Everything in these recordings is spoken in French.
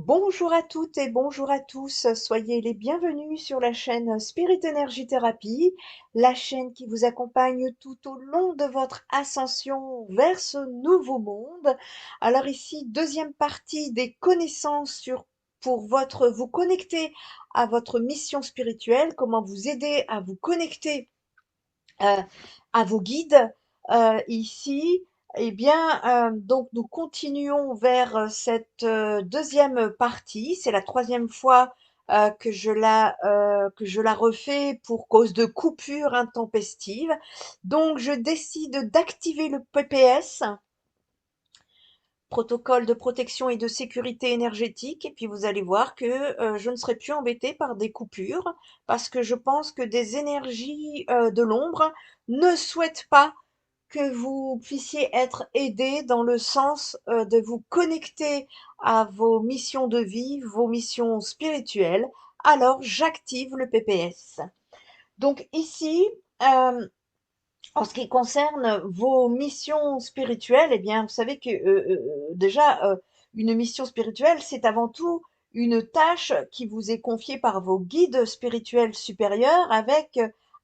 Bonjour à toutes et bonjour à tous, soyez les bienvenus sur la chaîne Spirit Energy Therapy, la chaîne qui vous accompagne tout au long de votre ascension vers ce nouveau monde. Alors ici, deuxième partie des connaissances pour vous connecter à votre mission spirituelle, comment vous aider à vous connecter euh, à vos guides ici. Eh bien, donc nous continuons vers cette deuxième partie. C'est la troisième fois que je la refais pour cause de coupures intempestives. Donc, je décide d'activer le PPS, protocole de protection et de sécurité énergétique, et puis vous allez voir que je ne serai plus embêtée par des coupures parce que je pense que des énergies de l'ombre ne souhaitent pas que vous puissiez être aidé dans le sens de vous connecter à vos missions de vie, vos missions spirituelles. Alors j'active le PPS. Donc ici, euh, en ce qui concerne vos missions spirituelles, eh bien, vous savez que déjà, une mission spirituelle, c'est avant tout une tâche qui vous est confiée par vos guides spirituels supérieurs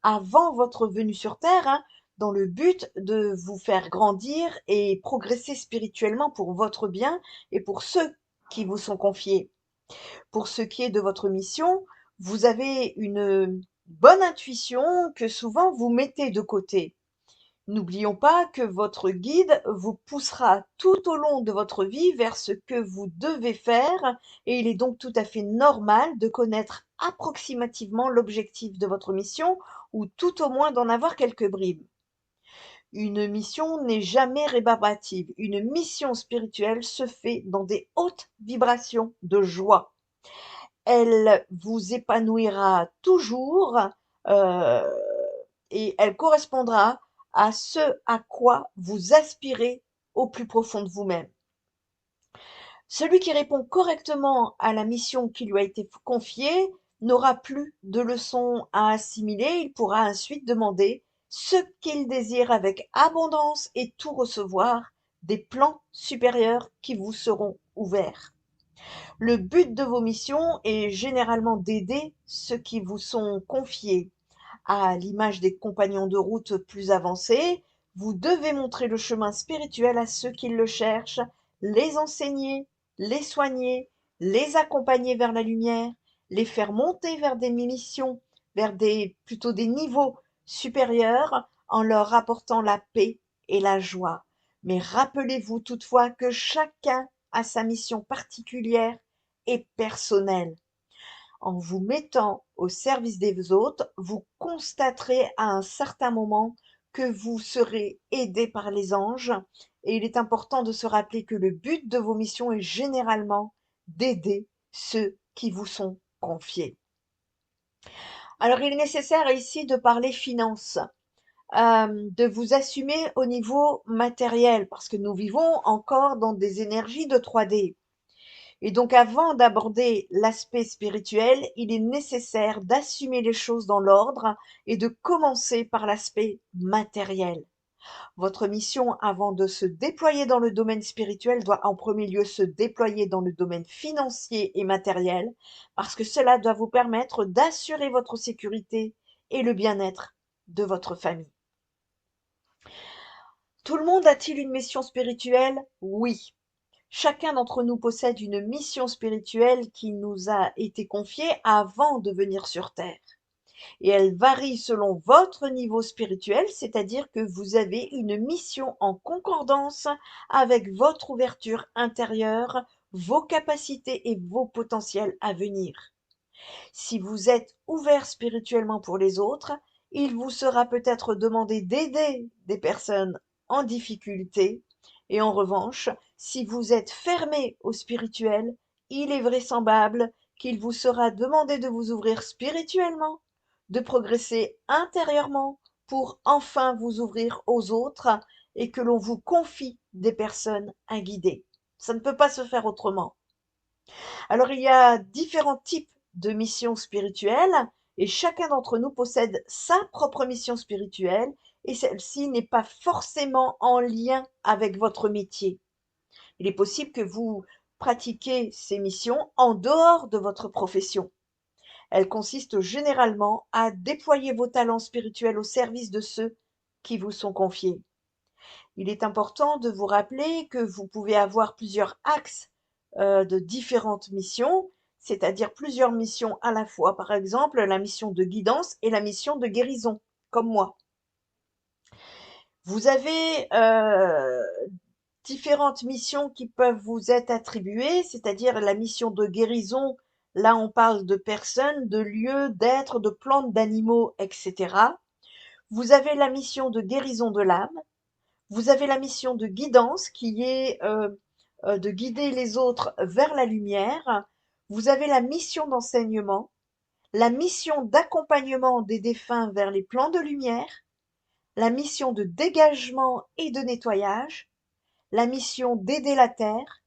avant votre venue sur Terre, hein, dans le but de vous faire grandir et progresser spirituellement pour votre bien et pour ceux qui vous sont confiés. Pour ce qui est de votre mission, vous avez une bonne intuition que souvent vous mettez de côté. N'oublions pas que votre guide vous poussera tout au long de votre vie vers ce que vous devez faire et il est donc tout à fait normal de connaître approximativement l'objectif de votre mission ou tout au moins d'en avoir quelques bribes. Une mission n'est jamais rébarbative. Une mission spirituelle se fait dans des hautes vibrations de joie. Elle vous épanouira toujours euh, et elle correspondra à ce à quoi vous aspirez au plus profond de vous-même. Celui qui répond correctement à la mission qui lui a été confiée n'aura plus de leçons à assimiler, il pourra ensuite demander ce qu'il désire avec abondance et tout recevoir des plans supérieurs qui vous seront ouverts. Le but de vos missions est généralement d'aider ceux qui vous sont confiés. À l'image des compagnons de route plus avancés, vous devez montrer le chemin spirituel à ceux qui le cherchent, les enseigner, les soigner, les accompagner vers la lumière, les faire monter vers des missions, plutôt des niveaux supérieurs en leur apportant la paix et la joie. Mais rappelez-vous toutefois que chacun a sa mission particulière et personnelle. En vous mettant au service des autres, vous constaterez à un certain moment que vous serez aidé par les anges et il est important de se rappeler que le but de vos missions est généralement d'aider ceux qui vous sont confiés. Alors il est nécessaire ici de parler finances, de vous assumer au niveau matériel parce que nous vivons encore dans des énergies de 3D. Et donc, avant d'aborder l'aspect spirituel, il est nécessaire d'assumer les choses dans l'ordre et de commencer par l'aspect matériel. Votre mission, avant de se déployer dans le domaine spirituel, doit en premier lieu se déployer dans le domaine financier et matériel, parce que cela doit vous permettre d'assurer votre sécurité et le bien-être de votre famille. Tout le monde a-t-il une mission spirituelle? Oui. Chacun d'entre nous possède une mission spirituelle qui nous a été confiée avant de venir sur Terre. Et elle varie selon votre niveau spirituel, c'est-à-dire que vous avez une mission en concordance avec votre ouverture intérieure, vos capacités et vos potentiels à venir. Si vous êtes ouvert spirituellement pour les autres, il vous sera peut-être demandé d'aider des personnes en difficulté. Et en revanche, si vous êtes fermé au spirituel, il est vraisemblable qu'il vous sera demandé de vous ouvrir spirituellement, de progresser intérieurement pour enfin vous ouvrir aux autres et que l'on vous confie des personnes à guider. Ça ne peut pas se faire autrement. Alors, il y a différents types de missions spirituelles et chacun d'entre nous possède sa propre mission spirituelle et celle-ci n'est pas forcément en lien avec votre métier. Il est possible que vous pratiquer ces missions en dehors de votre profession. Elles consistent généralement à déployer vos talents spirituels au service de ceux qui vous sont confiés. Il est important de vous rappeler que vous pouvez avoir plusieurs axes de différentes missions, c'est-à-dire plusieurs missions à la fois. Par exemple, la mission de guidance et la mission de guérison, comme moi. Vous avez différentes missions qui peuvent vous être attribuées, c'est-à-dire la mission de guérison. Là, on parle de personnes, de lieux, d'êtres, de plantes, d'animaux, etc. Vous avez la mission de guérison de l'âme. Vous avez la mission de guidance qui est de guider les autres vers la lumière. Vous avez la mission d'enseignement, la mission d'accompagnement des défunts vers les plans de lumière, la mission de dégagement et de nettoyage, la mission d'aider la terre,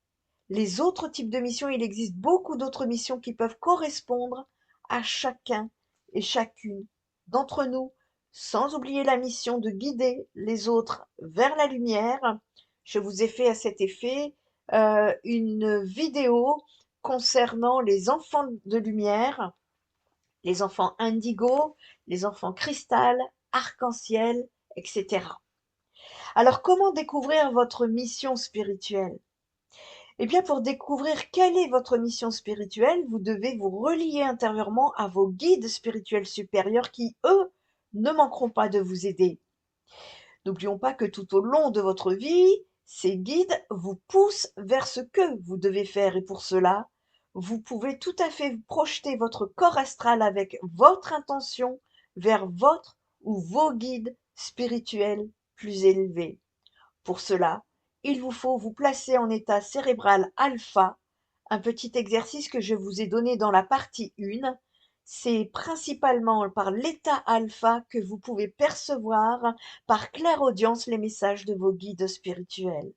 les autres types de missions. Il existe beaucoup d'autres missions qui peuvent correspondre à chacun et chacune d'entre nous, sans oublier la mission de guider les autres vers la lumière. Je vous ai fait à cet effet une vidéo concernant les enfants de lumière, les enfants indigo, les enfants cristal, arc-en-ciel, etc. Alors, comment découvrir votre mission spirituelle? Eh bien, pour découvrir quelle est votre mission spirituelle, vous devez vous relier intérieurement à vos guides spirituels supérieurs qui, eux, ne manqueront pas de vous aider. N'oublions pas que tout au long de votre vie, ces guides vous poussent vers ce que vous devez faire et pour cela, vous pouvez tout à fait projeter votre corps astral avec votre intention vers votre ou vos guides spirituels plus élevés. Pour cela, il vous faut vous placer en état cérébral alpha, un petit exercice que je vous ai donné dans la partie 1. C'est principalement par l'état alpha que vous pouvez percevoir par clairaudience les messages de vos guides spirituels.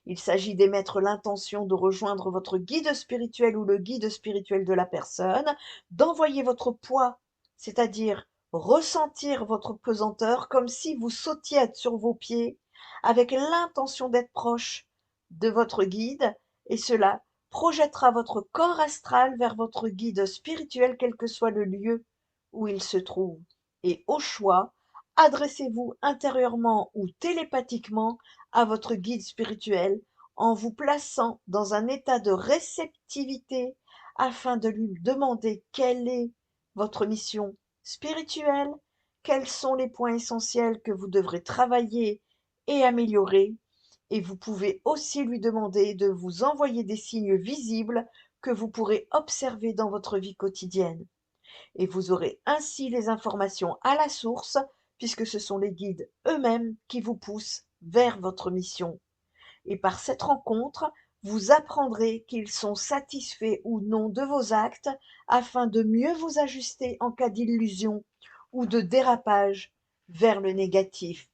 Il s'agit d'émettre l'intention de rejoindre votre guide spirituel ou le guide spirituel de la personne, d'envoyer votre poids, c'est-à-dire ressentir votre pesanteur comme si vous sautiez sur vos pieds avec l'intention d'être proche de votre guide, et cela projettera votre corps astral vers votre guide spirituel quel que soit le lieu où il se trouve. Et au choix, adressez-vous intérieurement ou télépathiquement à votre guide spirituel en vous plaçant dans un état de réceptivité afin de lui demander quelle est votre mission spirituelle, quels sont les points essentiels que vous devrez travailler et améliorer, et vous pouvez aussi lui demander de vous envoyer des signes visibles que vous pourrez observer dans votre vie quotidienne. Et vous aurez ainsi les informations à la source, puisque ce sont les guides eux-mêmes qui vous poussent vers votre mission. Et par cette rencontre, vous apprendrez qu'ils sont satisfaits ou non de vos actes afin de mieux vous ajuster en cas d'illusion ou de dérapage vers le négatif.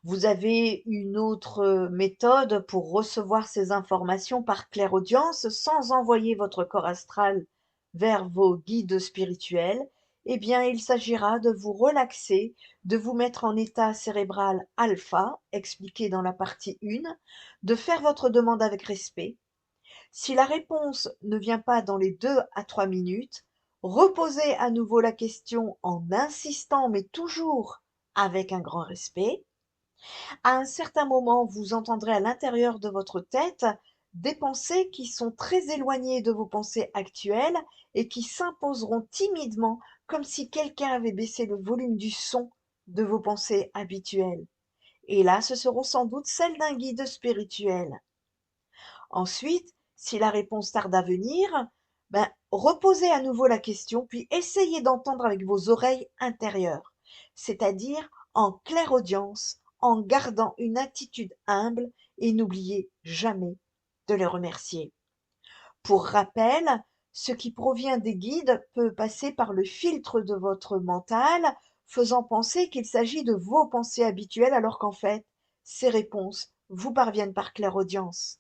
Vous avez une autre méthode pour recevoir ces informations par clairaudience sans envoyer votre corps astral vers vos guides spirituels. Eh bien, il s'agira de vous relaxer, de vous mettre en état cérébral alpha, expliqué dans la partie 1, de faire votre demande avec respect. Si la réponse ne vient pas dans les 2 à 3 minutes, reposez à nouveau la question en insistant, mais toujours avec un grand respect. À un certain moment, vous entendrez à l'intérieur de votre tête des pensées qui sont très éloignées de vos pensées actuelles et qui s'imposeront timidement comme si quelqu'un avait baissé le volume du son de vos pensées habituelles. Et là, ce seront sans doute celles d'un guide spirituel. Ensuite, si la réponse tarde à venir, reposez à nouveau la question, puis essayez d'entendre avec vos oreilles intérieures, c'est-à-dire en clairaudience, en gardant une attitude humble, et n'oubliez jamais de les remercier. Pour rappel, ce qui provient des guides peut passer par le filtre de votre mental, faisant penser qu'il s'agit de vos pensées habituelles alors qu'en fait, ces réponses vous parviennent par clairaudience.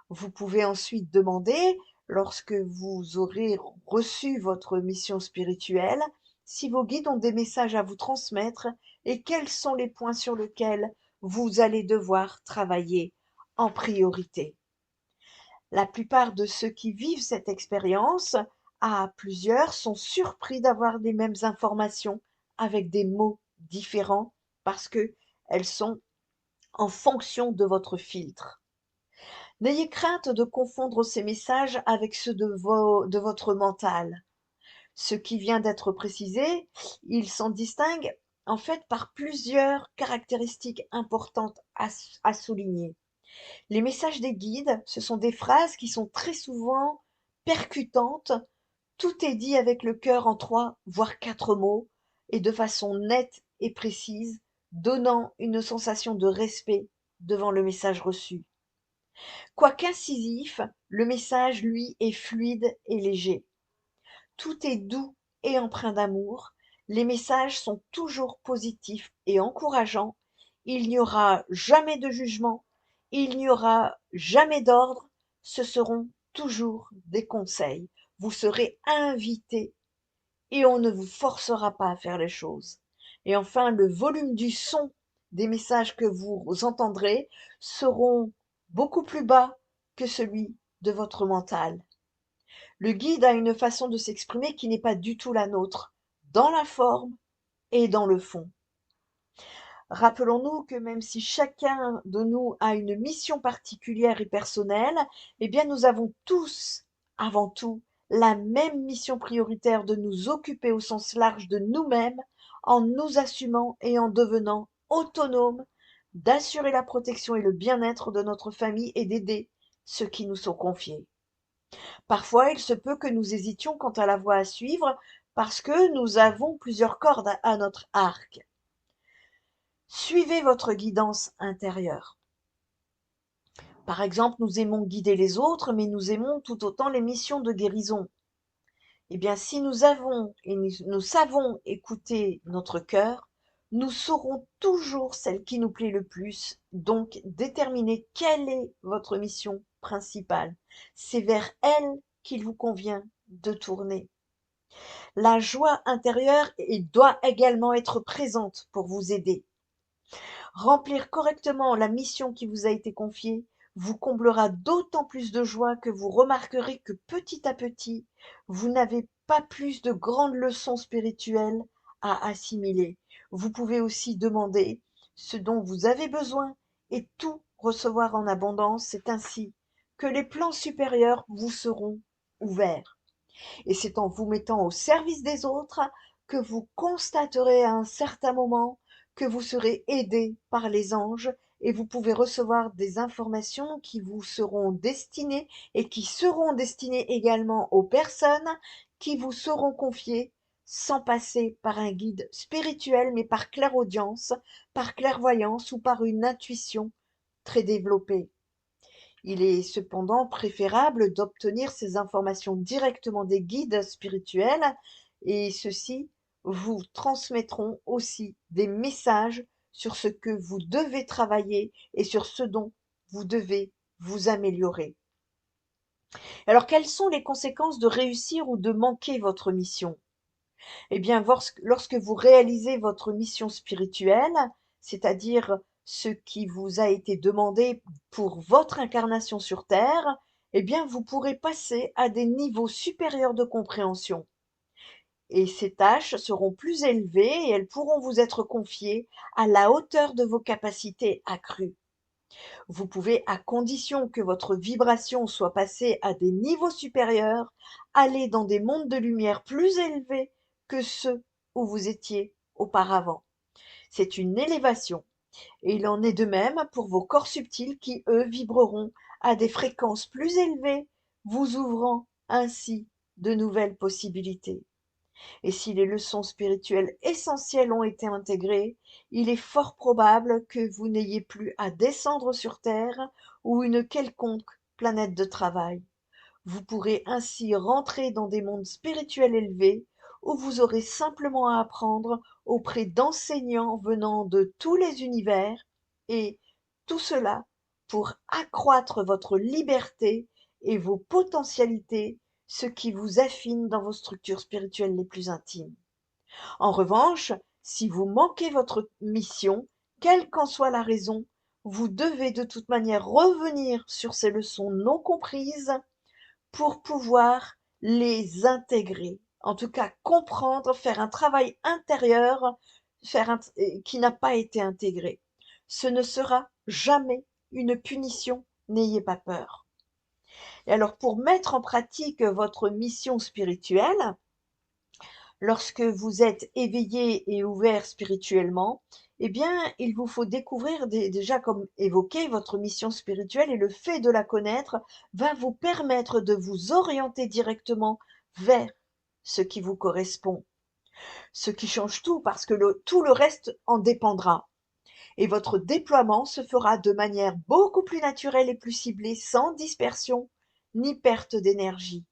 Vous pouvez ensuite demander, lorsque vous aurez reçu votre mission spirituelle, si vos guides ont des messages à vous transmettre et quels sont les points sur lesquels vous allez devoir travailler en priorité. La plupart de ceux qui vivent cette expérience à plusieurs sont surpris d'avoir les mêmes informations avec des mots différents parce que elles sont en fonction de votre filtre. N'ayez crainte de confondre ces messages avec ceux de votre mental. Ce qui vient d'être précisé, il s'en distingue en fait par plusieurs caractéristiques importantes à souligner. Les messages des guides, ce sont des phrases qui sont très souvent percutantes. Tout est dit avec le cœur en 3 voire 4 mots et de façon nette et précise, donnant une sensation de respect devant le message reçu. Quoiqu'incisif, le message, lui, est fluide et léger. Tout est doux et empreint d'amour. Les messages sont toujours positifs et encourageants. Il n'y aura jamais de jugement. Il n'y aura jamais d'ordre. Ce seront toujours des conseils. Vous serez invité et on ne vous forcera pas à faire les choses. Et enfin, le volume du son des messages que vous entendrez seront beaucoup plus bas que celui de votre mental. Le guide a une façon de s'exprimer qui n'est pas du tout la nôtre, dans la forme et dans le fond. Rappelons-nous que même si chacun de nous a une mission particulière et personnelle, eh bien nous avons tous, avant tout, la même mission prioritaire de nous occuper au sens large de nous-mêmes, en nous assumant et en devenant autonomes, d'assurer la protection et le bien-être de notre famille et d'aider ceux qui nous sont confiés. Parfois, il se peut que nous hésitions quant à la voie à suivre parce que nous avons plusieurs cordes à notre arc. Suivez votre guidance intérieure. Par exemple, nous aimons guider les autres, mais nous aimons tout autant les missions de guérison. Eh bien, si nous avons et nous savons écouter notre cœur, nous saurons toujours celle qui nous plaît le plus, donc déterminer quelle est votre mission principale. C'est vers elle qu'il vous convient de tourner. La joie intérieure doit également être présente pour vous aider. Remplir correctement la mission qui vous a été confiée vous comblera d'autant plus de joie que vous remarquerez que petit à petit, vous n'avez pas plus de grandes leçons spirituelles à assimiler. Vous pouvez aussi demander ce dont vous avez besoin et tout recevoir en abondance. C'est ainsi que les plans supérieurs vous seront ouverts. Et c'est en vous mettant au service des autres que vous constaterez à un certain moment que vous serez aidé par les anges et vous pouvez recevoir des informations qui vous seront destinées et qui seront destinées également aux personnes qui vous seront confiées sans passer par un guide spirituel, mais par clairaudience, par clairvoyance ou par une intuition très développée. Il est cependant préférable d'obtenir ces informations directement des guides spirituels et ceux-ci vous transmettront aussi des messages sur ce que vous devez travailler et sur ce dont vous devez vous améliorer. Alors, quelles sont les conséquences de réussir ou de manquer votre mission? Eh bien, lorsque vous réalisez votre mission spirituelle, c'est-à-dire ce qui vous a été demandé pour votre incarnation sur Terre, eh bien, vous pourrez passer à des niveaux supérieurs de compréhension. Et ces tâches seront plus élevées et elles pourront vous être confiées à la hauteur de vos capacités accrues. Vous pouvez, à condition que votre vibration soit passée à des niveaux supérieurs, aller dans des mondes de lumière plus élevés que ceux où vous étiez auparavant. C'est une élévation. Et il en est de même pour vos corps subtils qui, eux, vibreront à des fréquences plus élevées, vous ouvrant ainsi de nouvelles possibilités. Et si les leçons spirituelles essentielles ont été intégrées, il est fort probable que vous n'ayez plus à descendre sur Terre ou une quelconque planète de travail. Vous pourrez ainsi rentrer dans des mondes spirituels élevés où vous aurez simplement à apprendre auprès d'enseignants venant de tous les univers et tout cela pour accroître votre liberté et vos potentialités, ce qui vous affine dans vos structures spirituelles les plus intimes. En revanche, si vous manquez votre mission, quelle qu'en soit la raison, vous devez de toute manière revenir sur ces leçons non comprises pour pouvoir les intégrer. En tout cas, comprendre, faire un travail intérieur qui n'a pas été intégré. Ce ne sera jamais une punition, n'ayez pas peur. Et alors, pour mettre en pratique votre mission spirituelle, lorsque vous êtes éveillé et ouvert spirituellement, eh bien, il vous faut découvrir déjà, comme évoqué, votre mission spirituelle, et le fait de la connaître va vous permettre de vous orienter directement vers ce qui vous correspond, ce qui change tout parce que tout le reste en dépendra. Et votre déploiement se fera de manière beaucoup plus naturelle et plus ciblée, sans dispersion ni perte d'énergie.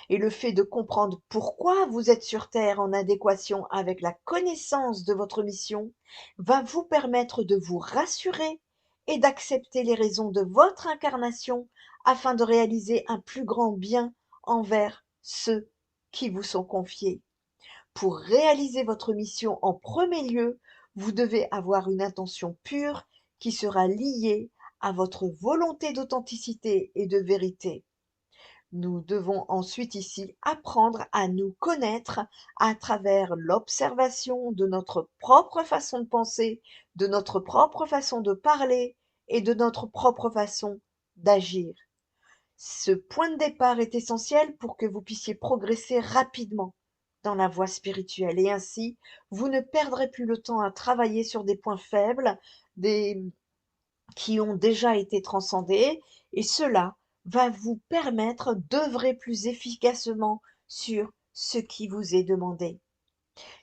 Et le fait de comprendre pourquoi vous êtes sur Terre en adéquation avec la connaissance de votre mission va vous permettre de vous rassurer et d'accepter les raisons de votre incarnation afin de réaliser un plus grand bien envers ceux qui vous sont confiés. Pour réaliser votre mission en premier lieu, vous devez avoir une intention pure qui sera liée à votre volonté d'authenticité et de vérité. Nous devons ensuite ici apprendre à nous connaître à travers l'observation de notre propre façon de penser, de notre propre façon de parler et de notre propre façon d'agir. Ce point de départ est essentiel pour que vous puissiez progresser rapidement dans la voie spirituelle, et ainsi vous ne perdrez plus le temps à travailler sur des points faibles, qui ont déjà été transcendés, et cela va vous permettre d'œuvrer plus efficacement sur ce qui vous est demandé.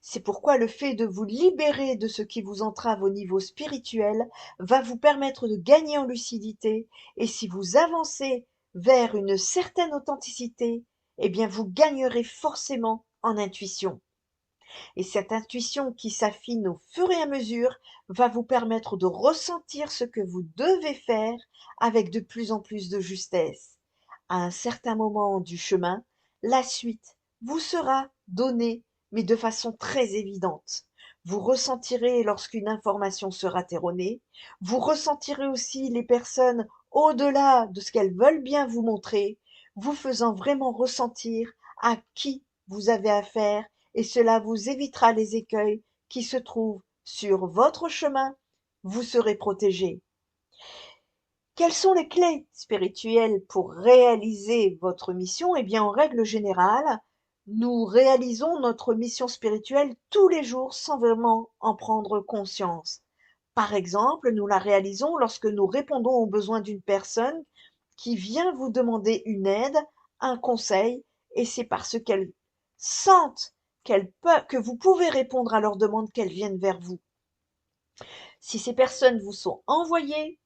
C'est pourquoi le fait de vous libérer de ce qui vous entrave au niveau spirituel va vous permettre de gagner en lucidité, et si vous avancez vers une certaine authenticité, eh bien vous gagnerez forcément en intuition. Et cette intuition qui s'affine au fur et à mesure va vous permettre de ressentir ce que vous devez faire avec de plus en plus de justesse. À un certain moment du chemin, la suite vous sera donnée, mais de façon très évidente. Vous ressentirez lorsqu'une information sera erronée, vous ressentirez aussi les personnes au-delà de ce qu'elles veulent bien vous montrer, vous faisant vraiment ressentir à qui vous avez affaire, et cela vous évitera les écueils qui se trouvent sur votre chemin. Vous serez protégé. Quelles sont les clés spirituelles pour réaliser votre mission? Eh bien, en règle générale, nous réalisons notre mission spirituelle tous les jours sans vraiment en prendre conscience. Par exemple, nous la réalisons lorsque nous répondons aux besoins d'une personne qui vient vous demander une aide, un conseil, et c'est parce qu'elle sentent que vous pouvez répondre à leurs demandes qu'elles viennent vers vous. Si ces personnes vous sont envoyées,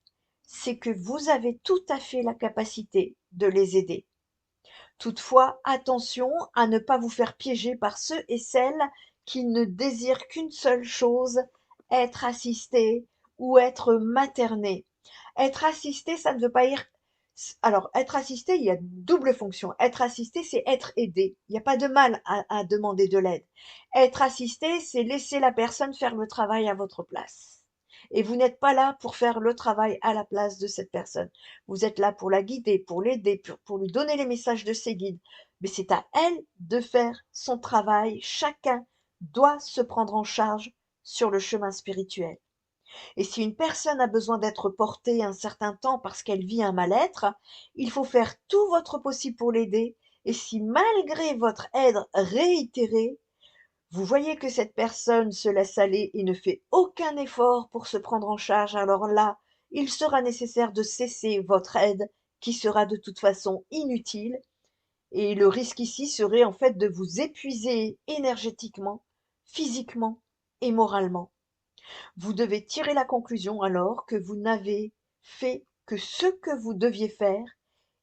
c'est que vous avez tout à fait la capacité de les aider. Toutefois, attention à ne pas vous faire piéger par ceux et celles qui ne désirent qu'une seule chose, être assistés ou être maternés. Être assisté, ça ne veut pas dire... Alors, être assisté, il y a double fonction. Être assisté, c'est être aidé. Il n'y a pas de mal à demander de l'aide. Être assisté, c'est laisser la personne faire le travail à votre place. Et vous n'êtes pas là pour faire le travail à la place de cette personne. Vous êtes là pour la guider, pour l'aider, pour lui donner les messages de ses guides. Mais c'est à elle de faire son travail. Chacun doit se prendre en charge sur le chemin spirituel. Et si une personne a besoin d'être portée un certain temps parce qu'elle vit un mal-être, il faut faire tout votre possible pour l'aider. Et si malgré votre aide réitérée, vous voyez que cette personne se laisse aller et ne fait aucun effort pour se prendre en charge, alors là, il sera nécessaire de cesser votre aide qui sera de toute façon inutile. Et le risque ici serait en fait de vous épuiser énergétiquement, physiquement et moralement. Vous devez tirer la conclusion alors que vous n'avez fait que ce que vous deviez faire,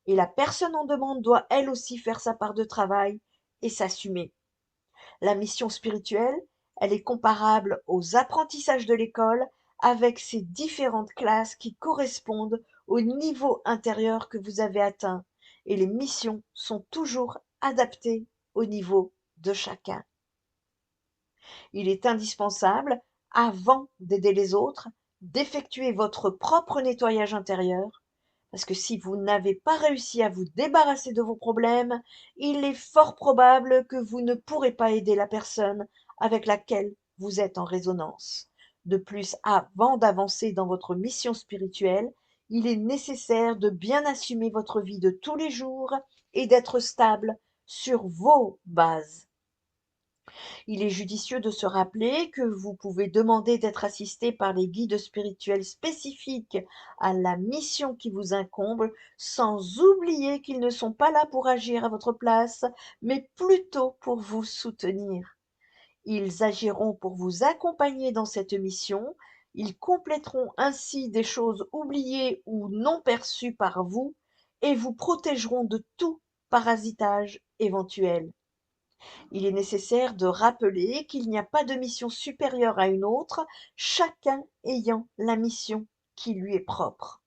et la personne en demande doit elle aussi faire sa part de travail et s'assumer. La mission spirituelle, elle est comparable aux apprentissages de l'école avec ses différentes classes qui correspondent au niveau intérieur que vous avez atteint, et les missions sont toujours adaptées au niveau de chacun. Il est indispensable, avant d'aider les autres, d'effectuer votre propre nettoyage intérieur, parce que si vous n'avez pas réussi à vous débarrasser de vos problèmes, il est fort probable que vous ne pourrez pas aider la personne avec laquelle vous êtes en résonance. De plus, avant d'avancer dans votre mission spirituelle, il est nécessaire de bien assumer votre vie de tous les jours et d'être stable sur vos bases. Il est judicieux de se rappeler que vous pouvez demander d'être assisté par les guides spirituels spécifiques à la mission qui vous incombe, sans oublier qu'ils ne sont pas là pour agir à votre place, mais plutôt pour vous soutenir. Ils agiront pour vous accompagner dans cette mission, ils compléteront ainsi des choses oubliées ou non perçues par vous, et vous protégeront de tout parasitage éventuel. Il est nécessaire de rappeler qu'il n'y a pas de mission supérieure à une autre, chacun ayant la mission qui lui est propre.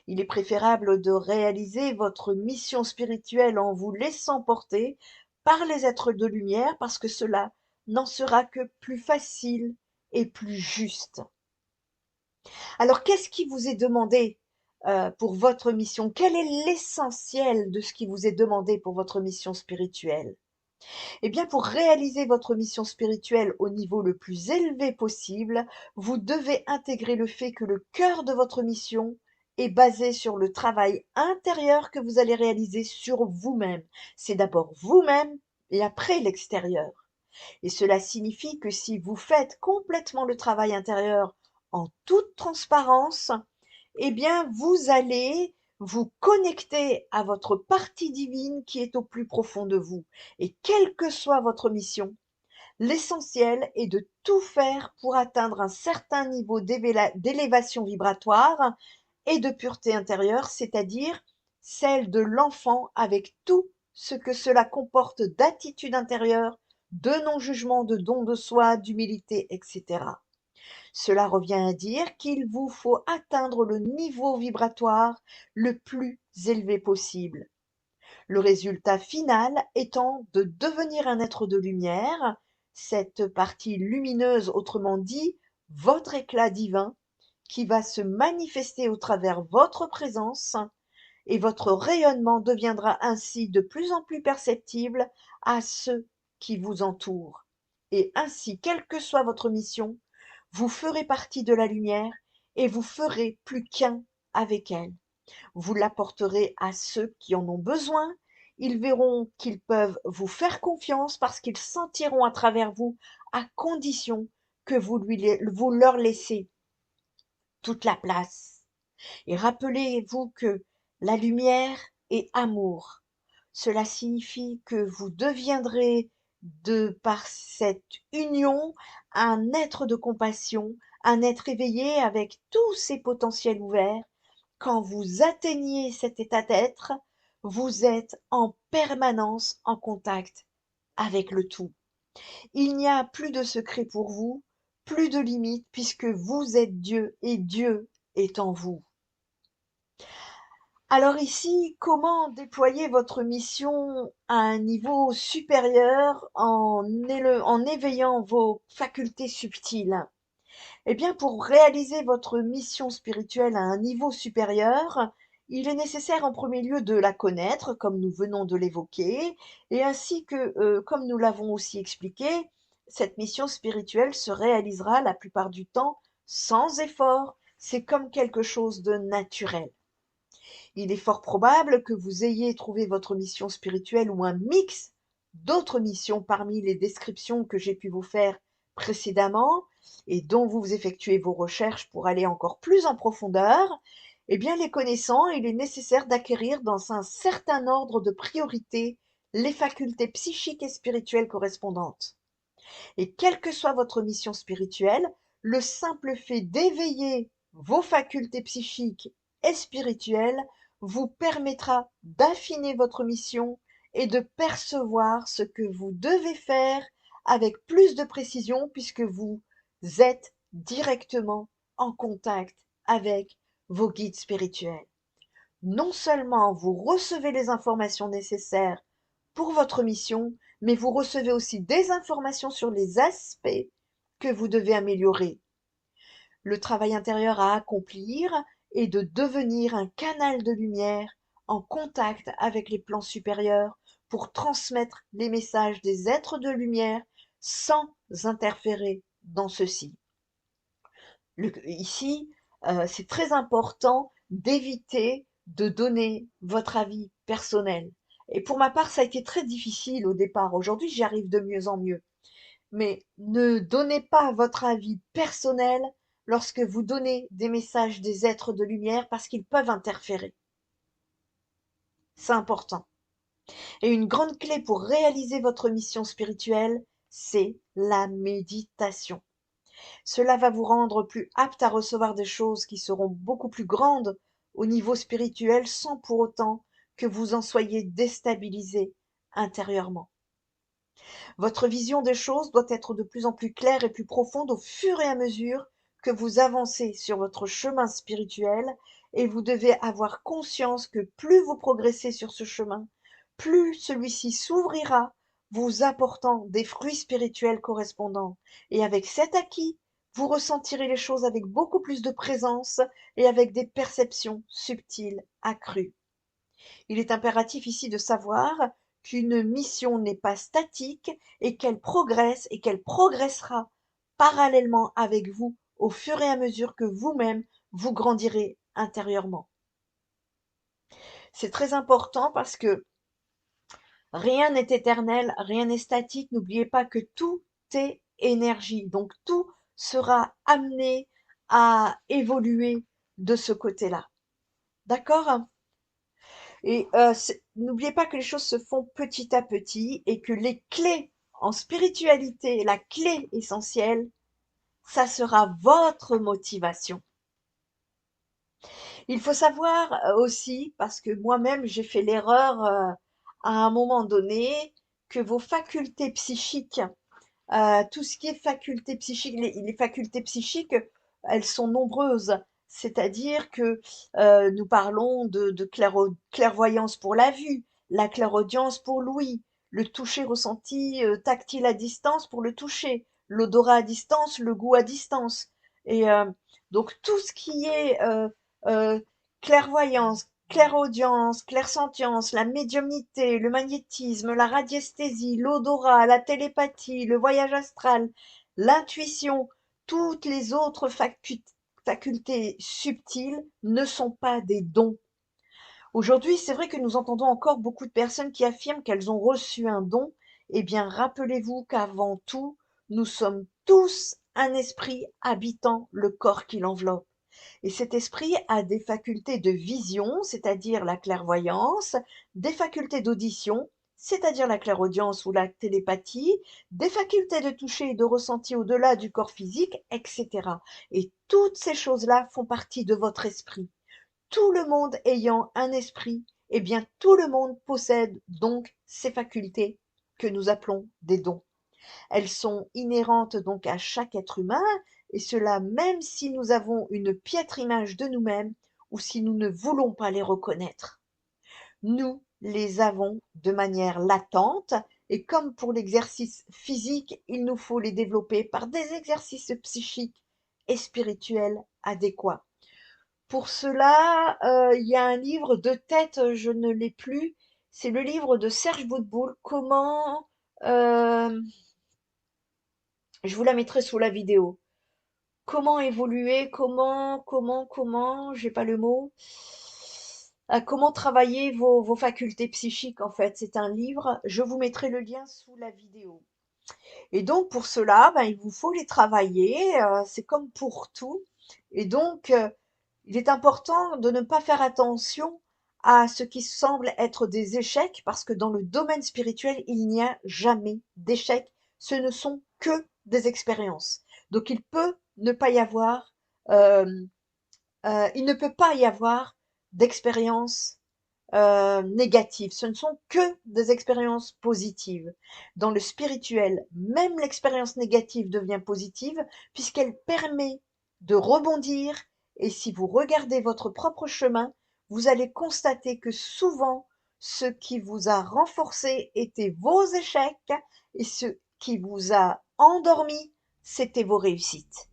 Il est préférable de réaliser votre mission spirituelle en vous laissant porter par les êtres de lumière parce que cela n'en sera que plus facile et plus juste. Alors, qu'est-ce qui vous est demandé pour votre mission? Quel est l'essentiel de ce qui vous est demandé pour votre mission spirituelle? Eh bien, pour réaliser votre mission spirituelle au niveau le plus élevé possible, vous devez intégrer le fait que le cœur de votre mission est basé sur le travail intérieur que vous allez réaliser sur vous-même. C'est d'abord vous-même et après l'extérieur. Et cela signifie que si vous faites complètement le travail intérieur en toute transparence, eh bien, vous allez vous connecter à votre partie divine qui est au plus profond de vous. Et quelle que soit votre mission, l'essentiel est de tout faire pour atteindre un certain niveau d'élévation vibratoire et de pureté intérieure, c'est-à-dire celle de l'enfant avec tout ce que cela comporte d'attitude intérieure, de non-jugement, de don de soi, d'humilité, etc. Cela revient à dire qu'il vous faut atteindre le niveau vibratoire le plus élevé possible. Le résultat final étant de devenir un être de lumière, cette partie lumineuse, autrement dit, votre éclat divin, qui va se manifester au travers votre présence, et votre rayonnement deviendra ainsi de plus en plus perceptible à ceux qui vous entourent. Et ainsi, quelle que soit votre mission, vous ferez partie de la lumière et vous ferez plus qu'un avec elle. Vous l'apporterez à ceux qui en ont besoin. Ils verront qu'ils peuvent vous faire confiance parce qu'ils sentiront à travers vous, à condition que vous leur laissez toute la place. Et rappelez-vous que la lumière est amour. Cela signifie que vous deviendrez, de par cette union, un être de compassion, un être éveillé avec tous ses potentiels ouverts. Quand vous atteignez cet état d'être, vous êtes en permanence en contact avec le tout. Il n'y a plus de secret pour vous, plus de limites, puisque vous êtes Dieu et Dieu est en vous. Alors ici, comment déployer votre mission à un niveau supérieur en éveillant vos facultés subtiles? Eh bien, pour réaliser votre mission spirituelle à un niveau supérieur, il est nécessaire en premier lieu de la connaître, comme nous venons de l'évoquer, et ainsi que, comme nous l'avons aussi expliqué, cette mission spirituelle se réalisera la plupart du temps sans effort. C'est comme quelque chose de naturel. Il est fort probable que vous ayez trouvé votre mission spirituelle ou un mix d'autres missions parmi les descriptions que j'ai pu vous faire précédemment et dont vous effectuez vos recherches pour aller encore plus en profondeur. Eh bien, les connaissant, il est nécessaire d'acquérir dans un certain ordre de priorité les facultés psychiques et spirituelles correspondantes. Et quelle que soit votre mission spirituelle, le simple fait d'éveiller vos facultés psychiques et spirituelles vous permettra d'affiner votre mission et de percevoir ce que vous devez faire avec plus de précision puisque vous êtes directement en contact avec vos guides spirituels. Non seulement vous recevez les informations nécessaires pour votre mission, mais vous recevez aussi des informations sur les aspects que vous devez améliorer. le travail intérieur à accomplir est de devenir un canal de lumière en contact avec les plans supérieurs pour transmettre les messages des êtres de lumière sans interférer dans ceux-ci. Ici, c'est très important d'éviter de donner votre avis personnel. Et pour ma part, ça a été très difficile au départ. Aujourd'hui, j'y arrive de mieux en mieux. Mais ne donnez pas votre avis personnel lorsque vous donnez des messages des êtres de lumière parce qu'ils peuvent interférer. C'est important. Et une grande clé pour réaliser votre mission spirituelle, c'est la méditation. Cela va vous rendre plus apte à recevoir des choses qui seront beaucoup plus grandes au niveau spirituel sans pour autant que vous en soyez déstabilisé intérieurement. Votre vision des choses doit être de plus en plus claire et plus profonde au fur et à mesure que vous avancez sur votre chemin spirituel, et vous devez avoir conscience que plus vous progressez sur ce chemin, plus celui-ci s'ouvrira, vous apportant des fruits spirituels correspondants. Et avec cet acquis, vous ressentirez les choses avec beaucoup plus de présence et avec des perceptions subtiles accrues. Il est impératif ici de savoir qu'une mission n'est pas statique et qu'elle progresse et qu'elle progressera parallèlement avec vous au fur et à mesure que vous-même vous grandirez intérieurement. C'est très important parce que rien n'est éternel, rien n'est statique. N'oubliez pas que tout est énergie. Donc tout sera amené à évoluer de ce côté-là. D'accord? Et n'oubliez pas que les choses se font petit à petit et que les clés en spiritualité, la clé essentielle, ça sera votre motivation. Il faut savoir aussi, parce que moi-même j'ai fait l'erreur à un moment donné, que vos facultés psychiques, tout ce qui est facultés psychiques, les facultés psychiques, elles sont nombreuses. C'est-à-dire que nous parlons de clairvoyance pour la vue, la clairaudience pour l'ouïe, le toucher ressenti tactile à distance pour le toucher, l'odorat à distance, le goût à distance. Et donc tout ce qui est euh, clairvoyance, clairaudience, clairsentience, la médiumnité, le magnétisme, la radiesthésie, l'odorat, la télépathie, le voyage astral, l'intuition, toutes les autres facultés subtiles ne sont pas des dons. Aujourd'hui, c'est vrai que nous entendons encore beaucoup de personnes qui affirment qu'elles ont reçu un don. Eh bien, rappelez-vous qu'avant tout, nous sommes tous un esprit habitant le corps qui l'enveloppe. Et cet esprit a des facultés de vision, c'est-à-dire la clairvoyance, des facultés d'audition, c'est-à-dire la clairaudience ou la télépathie, des facultés de toucher et de ressenti au-delà du corps physique, etc. Et toutes ces choses-là font partie de votre esprit. Tout le monde ayant un esprit, eh bien tout le monde possède donc ces facultés que nous appelons des dons. Elles sont inhérentes donc à chaque être humain, et cela même si nous avons une piètre image de nous-mêmes ou si nous ne voulons pas les reconnaître. Nous les avons de manière latente, et comme pour l'exercice physique, il nous faut les développer par des exercices psychiques et spirituels adéquats. Pour cela, il y a un livre de tête, je ne l'ai plus, c'est le livre de Serge Boutboul, comment, euh, je vous la mettrai sous la vidéo. Comment évoluer, j'ai pas le mot. Comment travailler vos facultés psychiques, en fait. C'est un livre. Je vous mettrai le lien sous la vidéo. Et donc, pour cela, ben, il vous faut les travailler. C'est comme pour tout. Et donc, il est important de ne pas faire attention à ce qui semble être des échecs, parce que dans le domaine spirituel, il n'y a jamais d'échecs. Ce ne sont que des expériences. Donc il ne peut pas y avoir d'expérience négatives. Ce ne sont que des expériences positives. Dans le spirituel, même l'expérience négative devient positive puisqu'elle permet de rebondir. Et si vous regardez votre propre chemin, vous allez constater que souvent, ce qui vous a renforcé étaient vos échecs et ce qui vous a endormi, c'était vos réussites.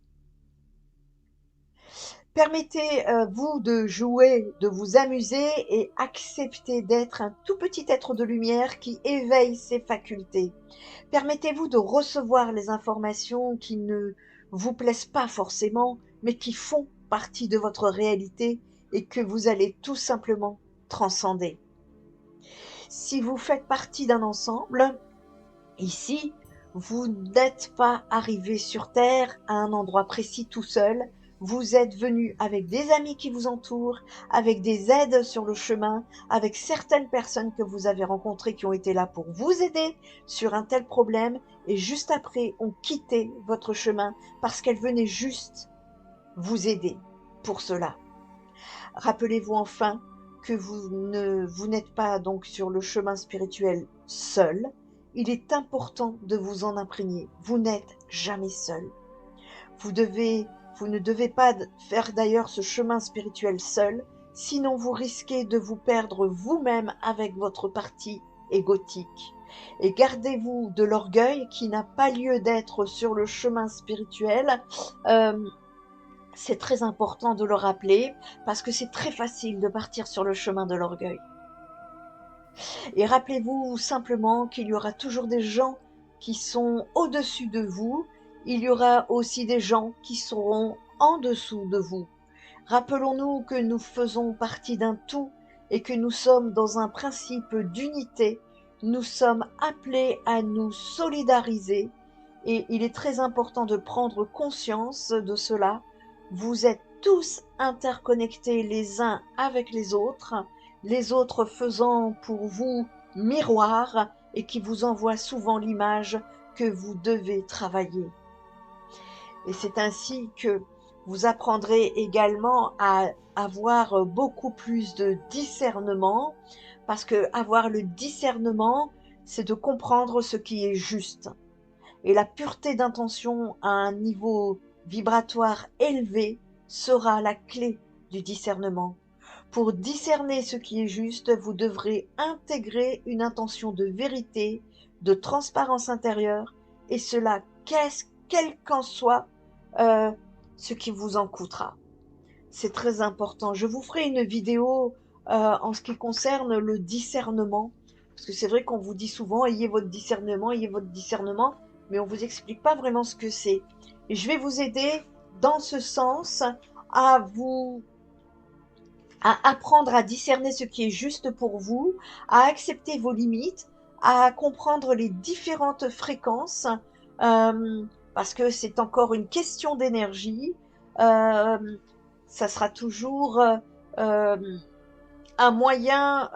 Permettez-vous de jouer, de vous amuser et acceptez d'être un tout petit être de lumière qui éveille ses facultés. Permettez-vous de recevoir les informations qui ne vous plaisent pas forcément, mais qui font partie de votre réalité et que vous allez tout simplement transcender. Si vous faites partie d'un ensemble, ici, vous n'êtes pas arrivé sur Terre à un endroit précis tout seul. Vous êtes venu avec des amis qui vous entourent, avec des aides sur le chemin, avec certaines personnes que vous avez rencontrées qui ont été là pour vous aider sur un tel problème et juste après ont quitté votre chemin parce qu'elles venaient juste vous aider pour cela. Rappelez-vous enfin que vous n'êtes pas donc sur le chemin spirituel seul. Il est important de vous en imprégner. Vous n'êtes jamais seul. Vous ne devez pas faire d'ailleurs ce chemin spirituel seul, sinon vous risquez de vous perdre vous-même avec votre partie égotique. Et gardez-vous de l'orgueil qui n'a pas lieu d'être sur le chemin spirituel. C'est très important de le rappeler parce que c'est très facile de partir sur le chemin de l'orgueil. Et rappelez-vous simplement qu'il y aura toujours des gens qui sont au-dessus de vous. Il y aura aussi des gens qui seront en dessous de vous. Rappelons-nous que nous faisons partie d'un tout et que nous sommes dans un principe d'unité. Nous sommes appelés à nous solidariser et il est très important de prendre conscience de cela. Vous êtes tous interconnectés les uns avec les autres faisant pour vous miroir et qui vous envoient souvent l'image que vous devez travailler. Et c'est ainsi que vous apprendrez également à avoir beaucoup plus de discernement, parce que avoir le discernement, c'est de comprendre ce qui est juste. Et la pureté d'intention à un niveau vibratoire élevé sera la clé du discernement. Pour discerner ce qui est juste, vous devrez intégrer une intention de vérité, de transparence intérieure, et cela, quel qu'en soit ce qui vous en coûtera. C'est très important. Je vous ferai une vidéo en ce qui concerne le discernement, parce que c'est vrai qu'on vous dit souvent, ayez votre discernement, mais on vous explique pas vraiment ce que c'est. Et je vais vous aider dans ce sens à apprendre à discerner ce qui est juste pour vous, à accepter vos limites, à comprendre les différentes fréquences, parce que c'est encore une question d'énergie. Ça sera toujours un moyen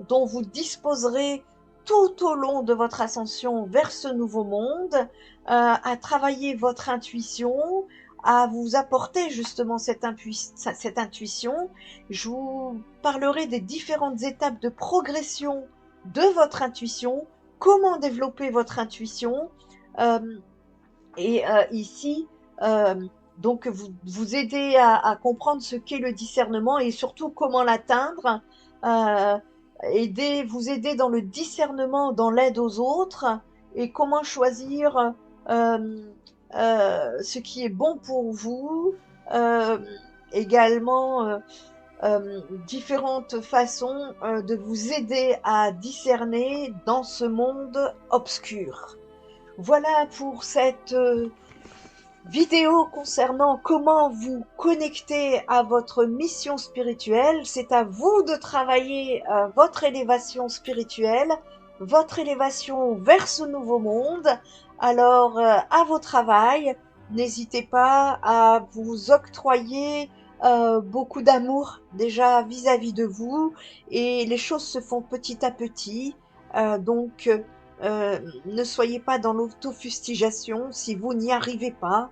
dont vous disposerez tout au long de votre ascension vers ce nouveau monde, à travailler votre intuition, à vous apporter justement cette intuition. Je vous parlerai des différentes étapes de progression de votre intuition, comment développer votre intuition, ici, donc vous aider à comprendre ce qu'est le discernement et surtout comment l'atteindre, vous aider dans le discernement, dans l'aide aux autres et comment choisir ce qui est bon pour vous, également différentes façons de vous aider à discerner dans ce monde obscur. Voilà pour cette vidéo concernant comment vous connecter à votre mission spirituelle. C'est à vous de travailler votre élévation spirituelle, votre élévation vers ce nouveau monde. Alors, à vos travails, n'hésitez pas à vous octroyer beaucoup d'amour déjà vis-à-vis de vous et les choses se font petit à petit. Donc, ne soyez pas dans l'autofustigation si vous n'y arrivez pas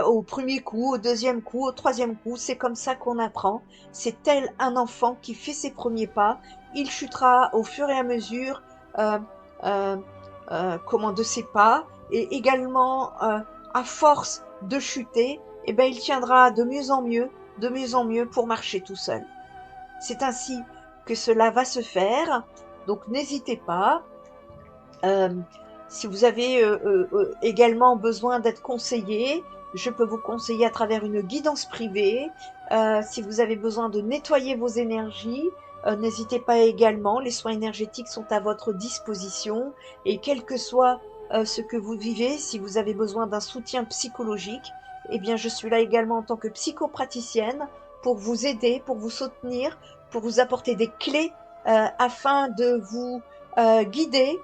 au premier coup, au deuxième coup, au troisième coup. C'est comme ça qu'on apprend. C'est tel un enfant qui fait ses premiers pas. Il chutera au fur et à mesure euh, euh, de ses pas. Et également, à force de chuter, eh ben, il tiendra de mieux en mieux pour marcher tout seul. C'est ainsi que cela va se faire. Donc n'hésitez pas. Si vous avez également besoin d'être conseillé, Je peux vous conseiller à travers une guidance privée. Si vous avez besoin de nettoyer vos énergies, n'hésitez pas également. Les soins énergétiques sont à votre disposition. Et quel que soit ce que vous vivez, si vous avez besoin d'un soutien psychologique, eh bien, je suis là également en tant que psychopraticienne pour vous aider, pour vous soutenir, pour vous apporter des clés afin de vous guider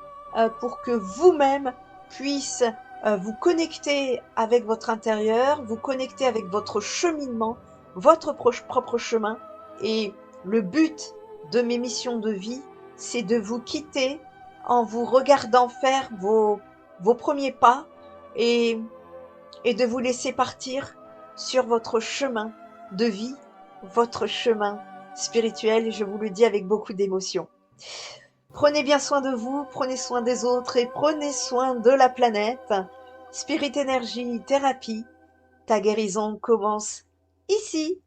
pour que vous-même puissiez vous connecter avec votre intérieur, vous connecter avec votre cheminement, votre propre chemin. Et le but de mes missions de vie, c'est de vous quitter en vous regardant faire vos premiers pas et, et de vous laisser partir sur votre chemin de vie, votre chemin spirituel, et je vous le dis avec beaucoup d'émotion. Prenez bien soin de vous, prenez soin des autres et prenez soin de la planète. Spirit Energy Thérapie, ta guérison commence ici.